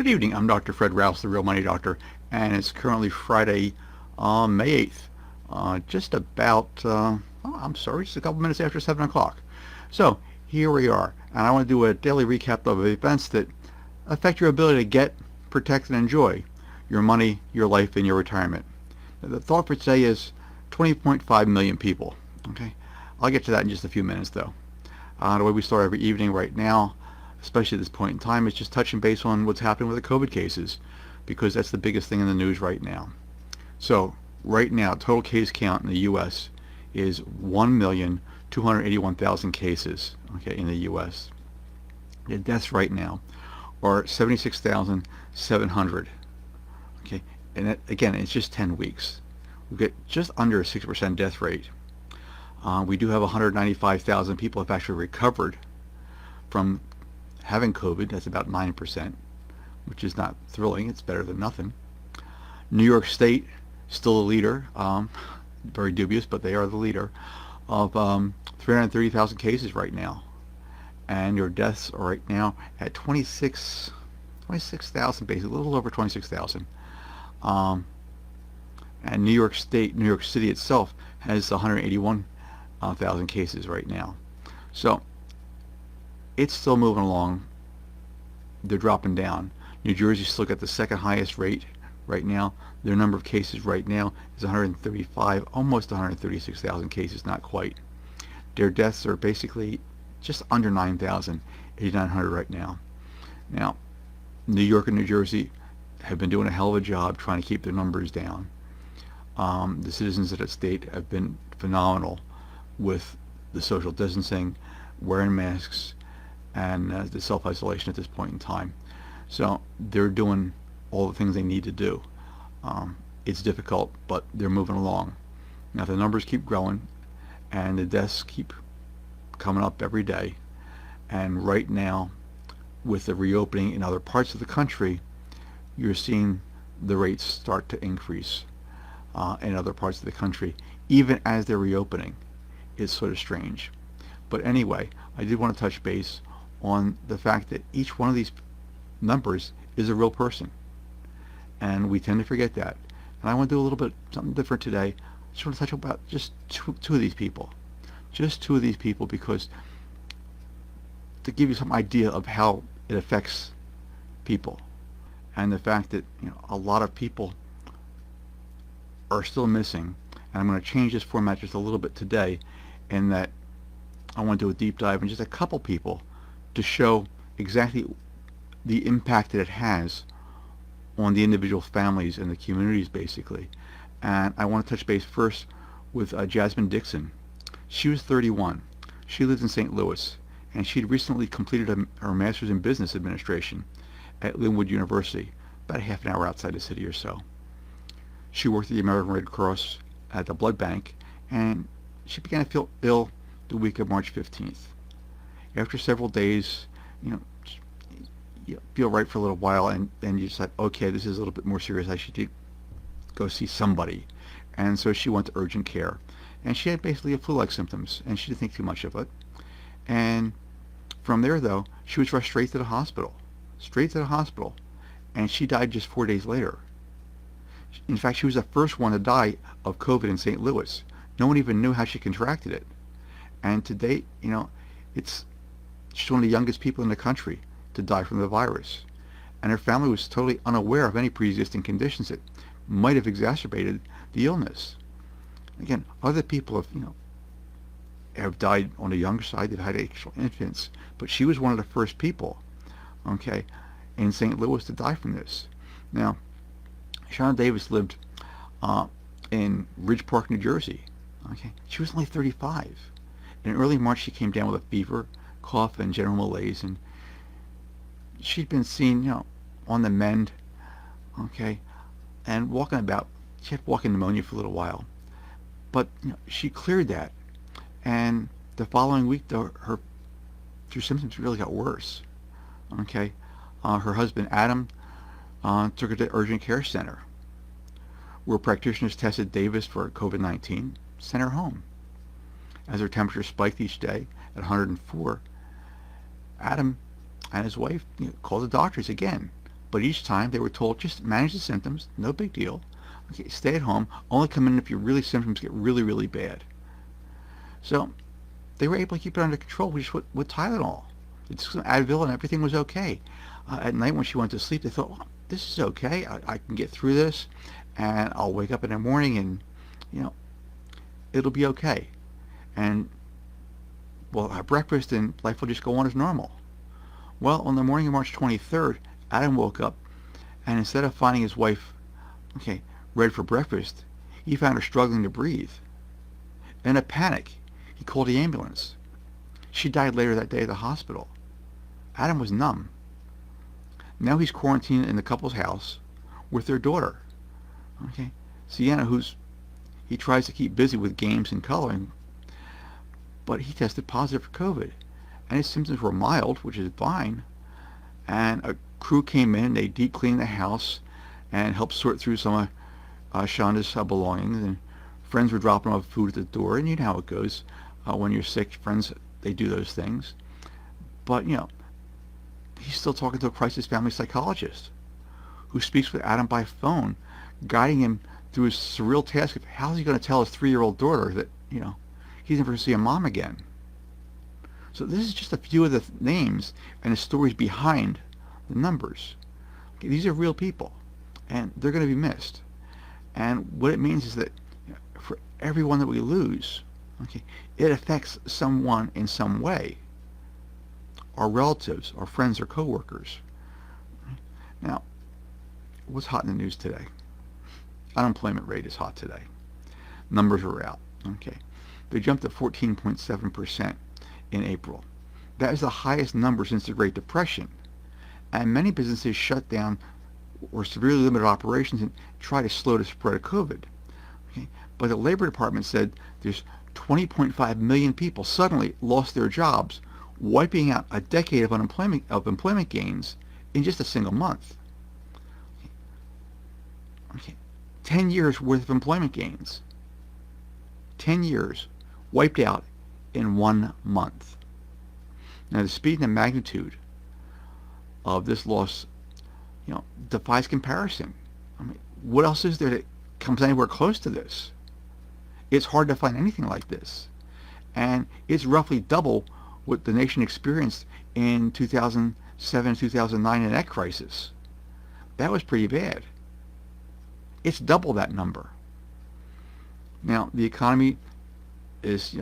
Good evening. I'm Dr. Fred Rouse, the Real Money Doctor, and it's currently Friday, May 8th, just about, I'm sorry, just a couple minutes after 7 o'clock. So here we are, and I want to do a daily recap of events that affect your ability to get, protect, and enjoy your money, your life, and your retirement. Now, the thought for today is 20.5 million people. Okay, I'll get to that in just a few minutes, though. The way we start every evening right now, especially at this point in time, is just touching base on what's happening with the COVID cases, because that's the biggest thing in the news right now. So right now, total case count in the U.S. is 1,281,000 cases, okay, in the U.S. The deaths right now are 76,700, okay, and that, again, it's just 10 weeks. We get just under a 6% death rate. We do have 195,000 people have actually recovered from having COVID. That's about 9%, which is not thrilling. It's better than nothing. New York State, still a leader, very dubious, but they are the leader, of 330,000 cases right now. And your deaths are right now at 26,000, basically, a little over 26,000. And New York State, New York City itself has 181,000 cases right now. So it's still moving along. They're dropping down. New Jersey still got the second highest rate right now. Their number of cases right now is 135, almost 136,000 cases, not quite. Their deaths are basically just under 9,000, 8,900 right now. Now, New York and New Jersey have been doing a hell of a job trying to keep their numbers down. The citizens of that state have been phenomenal with the social distancing, wearing masks, and the self-isolation at this point in time. So they're doing all the things they need to do. It's difficult, but they're moving along. Now, if the numbers keep growing and the deaths keep coming up every day, and right now with the reopening in other parts of the country, you're seeing the rates start to increase in other parts of the country, even as they're reopening. It's sort of strange. But anyway, I did want to touch base on the fact that each one of these numbers is a real person, and we tend to forget that. And I want to do a little bit something different today. I just want to touch about just two of these people, because to give you some idea of how it affects people, and the fact that a lot of people are still missing. And I'm going to change this format just a little bit today, in that I want to do a deep dive in just a couple people to show exactly the impact that it has on the individual families and the communities, basically. And I want to touch base first with Jasmine Dixon. She was 31. She lives in St. Louis, and she'd recently completed her master's in business administration at Linwood University, about a half an hour outside the city or so. She worked at the American Red Cross at the blood bank, and she began to feel ill the week of March 15th. After several days, you feel right for a little while, and then you decide, okay, this is a little bit more serious. I should go see somebody. And so she went to urgent care, and she had basically flu-like symptoms, and she didn't think too much of it. And from there, though, she was rushed straight to the hospital, and she died just 4 days later. In fact, she was the first one to die of COVID in St. Louis. No one even knew how she contracted it. And to date, she's one of the youngest people in the country to die from the virus. And her family was totally unaware of any pre-existing conditions that might have exacerbated the illness. Again, other people have died on the younger side. They've had actual infants. But she was one of the first people, okay, in St. Louis to die from this. Now, Shauna Davis lived in Ridge Park, New Jersey. Okay, she was only 35. In early March, she came down with a fever, cough, and general malaise, and she'd been seen, on the mend. Okay, and walking about. She had walking pneumonia for a little while, but she cleared that, and the following week, her symptoms really got worse. Okay, her husband Adam took her to the urgent care center, where practitioners tested Davis for COVID-19, sent her home. As her temperature spiked each day at 104, Adam and his wife called the doctors again But each time they were told, just manage the symptoms, no big deal. Okay, stay at home, only come in if your symptoms get really, really bad. So they were able to keep it under control just with Tylenol. It's Advil and everything was okay. At night when she went to sleep, they thought, well, this is okay. I can get through this, and I'll wake up in the morning and, it'll be okay. And we'll have breakfast and life will just go on as normal. Well, on the morning of March 23rd, Adam woke up, and instead of finding his wife, ready for breakfast, he found her struggling to breathe. In a panic, he called the ambulance. She died later that day at the hospital. Adam was numb. Now he's quarantined in the couple's house with their daughter. Sienna, he tries to keep busy with games and coloring, but he tested positive for COVID, and his symptoms were mild, which is fine. And a crew came in, they deep cleaned the house and helped sort through some of Shonda's belongings, and friends were dropping off food at the door, and you know how it goes. When you're sick, friends, they do those things. But, he's still talking to a crisis family psychologist who speaks with Adam by phone, guiding him through his surreal task of how's he going to tell his 3-year-old daughter that, he's never going to see a mom again. So this is just a few of the names and the stories behind the numbers. These are real people, and they're going to be missed. And what it means is that for everyone that we lose, it affects someone in some way. Our relatives, our friends, or coworkers. Now, what's hot in the news today? Unemployment rate is hot today. Numbers are out. They jumped to 14.7% in April. That is the highest number since the Great Depression. And many businesses shut down or severely limited operations and try to slow the spread of COVID. But the Labor Department said there's 20.5 million people suddenly lost their jobs, wiping out a decade of employment gains in just a single month. 10 years worth of employment gains. 10 years wiped out in 1 month. Now the speed and the magnitude of this loss, defies comparison. What else is there that comes anywhere close to this? It's hard to find anything like this. And it's roughly double what the nation experienced in 2007, 2009 in that crisis. That was pretty bad. It's double that number. Now, the economy is,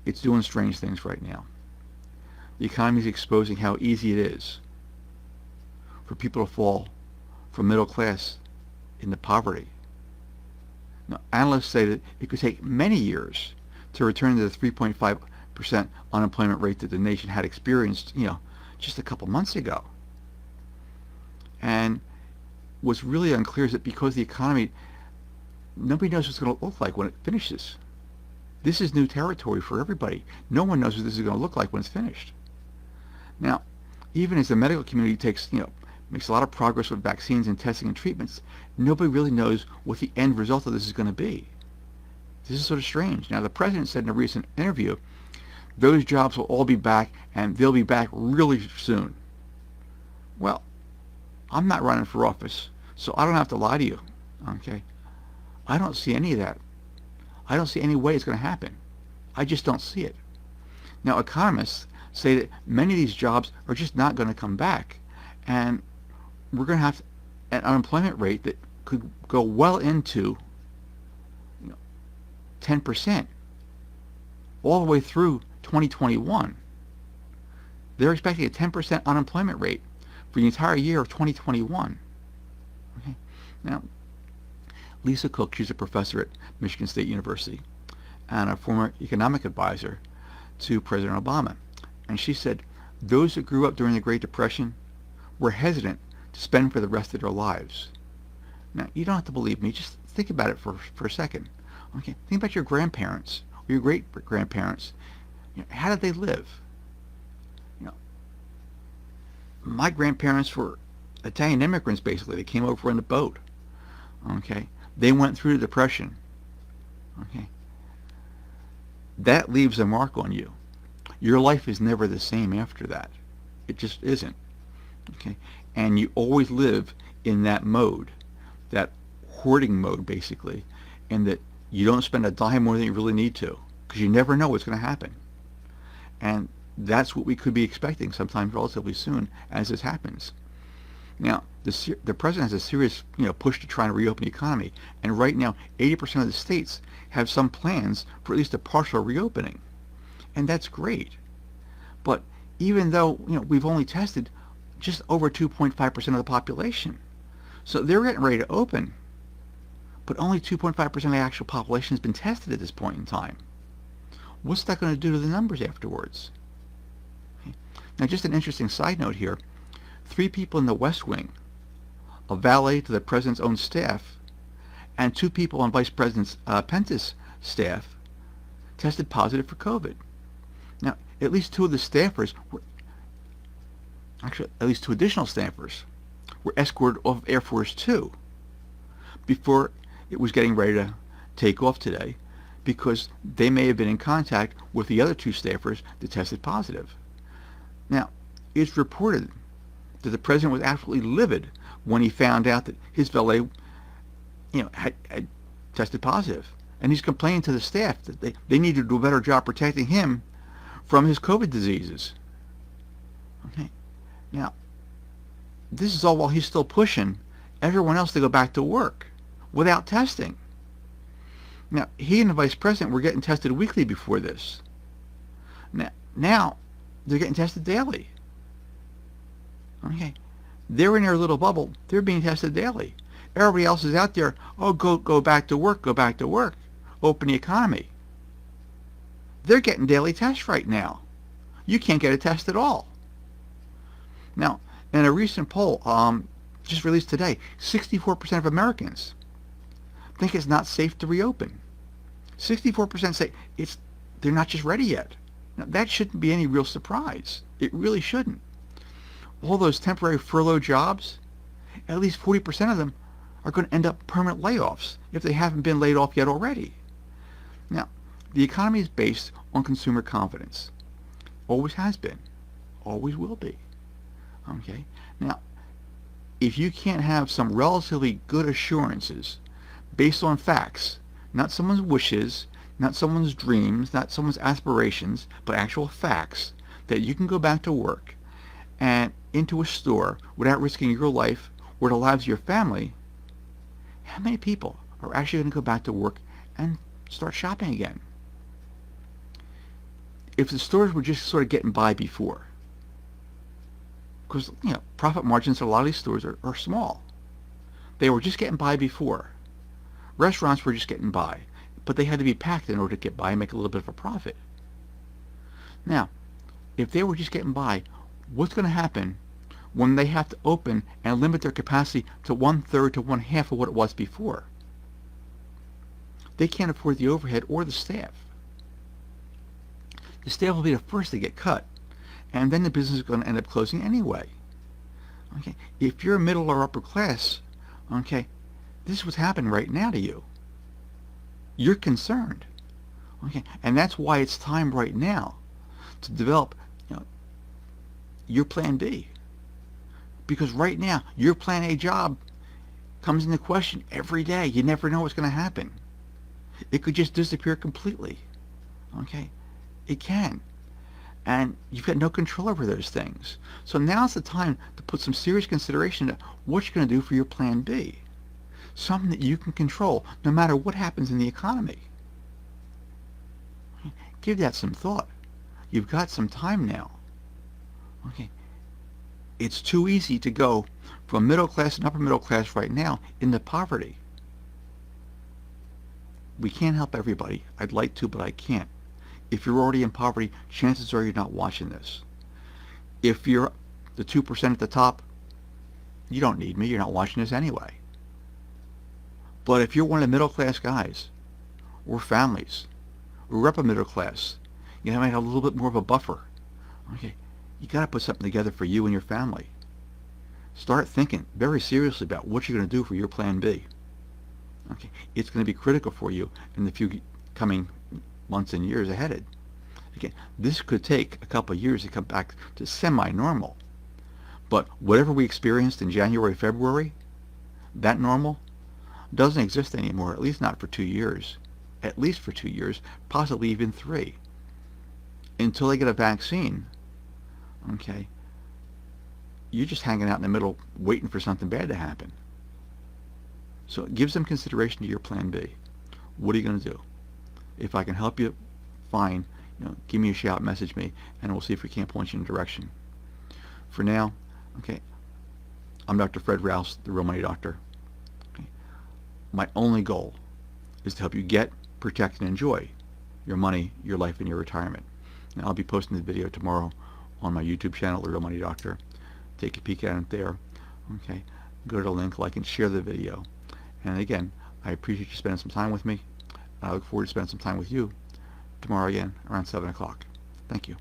it's doing strange things right now. The economy is exposing how easy it is for people to fall from middle class into poverty. Now, analysts say that it could take many years to return to the 3.5% unemployment rate that the nation had experienced, just a couple months ago. And what's really unclear is that because the economy, nobody knows what it's going to look like when it finishes. This is new territory for everybody. No one knows what this is going to look like when it's finished. Now, even as the medical community makes a lot of progress with vaccines and testing and treatments, nobody really knows what the end result of this is going to be. This is sort of strange. Now, the president said in a recent interview, those jobs will all be back, and they'll be back really soon. Well, I'm not running for office, so I don't have to lie to you. I don't see any of that. I don't see any way it's going to happen. I just don't see it. Now, economists say that many of these jobs are just not going to come back, and we're going to have an unemployment rate that could go well into 10% all the way through 2021. They're expecting a 10% unemployment rate for the entire year of 2021. Now, Lisa Cook, she's a professor at Michigan State University and a former economic advisor to President Obama. And she said those that grew up during the Great Depression were hesitant to spend for the rest of their lives. Now, you don't have to believe me. Just think about it for a second. Think about your grandparents or your great-grandparents. How did they live? My grandparents were Italian immigrants, basically. They came over in a boat. They went through the Depression. That leaves a mark on you. Your life is never the same after that. It just isn't. Okay, and you always live in that mode, that hoarding mode, basically, and that you don't spend a dime more than you really need to, because you never know what's going to happen. And that's what we could be expecting sometime relatively soon as this happens. Now, the president has a serious, push to try and reopen the economy, and right now, 80% of the states have some plans for at least a partial reopening, and that's great. But even though we've only tested just over 2.5% of the population, so they're getting ready to open, but only 2.5% of the actual population has been tested at this point in time. What's that going to do to the numbers afterwards? Okay. Now, just an interesting side note here. 3 people in the West Wing, a valet to the president's own staff, and 2 people on Vice President Pence's staff tested positive for COVID. Now, at least 2 of the staffers were, actually, at least 2 additional staffers were escorted off of Air Force 2 before it was getting ready to take off today, because they may have been in contact with the other 2 staffers that tested positive. Now, it's reported that the president was absolutely livid when he found out that his valet, had tested positive. And he's complaining to the staff that they need to do a better job protecting him from his COVID diseases. Okay. Now, this is all while he's still pushing everyone else to go back to work without testing. Now, he and the vice president were getting tested weekly before this. Now they're getting tested daily. Okay, they're in their little bubble. They're being tested daily. Everybody else is out there. Oh, go back to work. Go back to work. Open the economy. They're getting daily tests right now. You can't get a test at all. Now, in a recent poll just released today, 64% of Americans think it's not safe to reopen. 64% say they're not just ready yet. Now, that shouldn't be any real surprise. It really shouldn't. All those temporary furlough jobs, at least 40% of them are going to end up permanent layoffs if they haven't been laid off yet already. Now, the economy is based on consumer confidence. Always has been. Always will be. Okay? Now, if you can't have some relatively good assurances based on facts, not someone's wishes, not someone's dreams, not someone's aspirations, but actual facts, that you can go back to work and into a store without risking your life or the lives of your family, how many people are actually going to go back to work and start shopping again? If the stores were just sort of getting by before, because profit margins at a lot of these stores are small. They were just getting by before. Restaurants were just getting by, but they had to be packed in order to get by and make a little bit of a profit. Now, if they were just getting by, what's going to happen when they have to open and limit their capacity to 1/3 to 1/2 of what it was before? They can't afford the overhead or the staff. The staff will be the first to get cut, and then the business is going to end up closing anyway. Okay, if you're middle or upper class, okay, this is what's happening right now to you. You're concerned. Okay, and that's why it's time right now to develop your plan B. Because right now, your plan A job comes into question every day. You never know what's going to happen. It could just disappear completely. Okay? It can. And you've got no control over those things. So now's the time to put some serious consideration to what you're going to do for your plan B. Something that you can control no matter what happens in the economy. Give that some thought. You've got some time now. Okay. It's too easy to go from middle class and upper middle class right now into poverty. We can't help everybody. I'd like to, but I can't. If you're already in poverty, chances are you're not watching this. If you're the 2% at the top, you don't need me. You're not watching this anyway. But if you're one of the middle class guys, or families, or upper middle class, you might have a little bit more of a buffer. Okay, you got to put something together for you and your family. Start thinking very seriously about what you're going to do for your plan B. Okay, it's going to be critical for you in the few coming months and years ahead. Again, this could take a couple of years to come back to semi-normal. But whatever we experienced in January, February, that normal doesn't exist anymore, at least not for 2 years. At least for 2 years, possibly even 3. Until they get a vaccine, okay, you're just hanging out in the middle waiting for something bad to happen. So give some consideration to your plan B. What are you going to do? If I can help you, fine. Give me a shout, message me, and we'll see if we can't point you in a direction. For now, okay, I'm Dr. Fred Rouse, the Real Money Doctor. Okay. My only goal is to help you get, protect, and enjoy your money, your life, and your retirement. Now, I'll be posting the video tomorrow on my YouTube channel, The Real Money Doctor. Take a peek at it there. Okay, go to the link, like, and share the video. And again, I appreciate you spending some time with me. I look forward to spending some time with you tomorrow again around 7 o'clock. Thank you.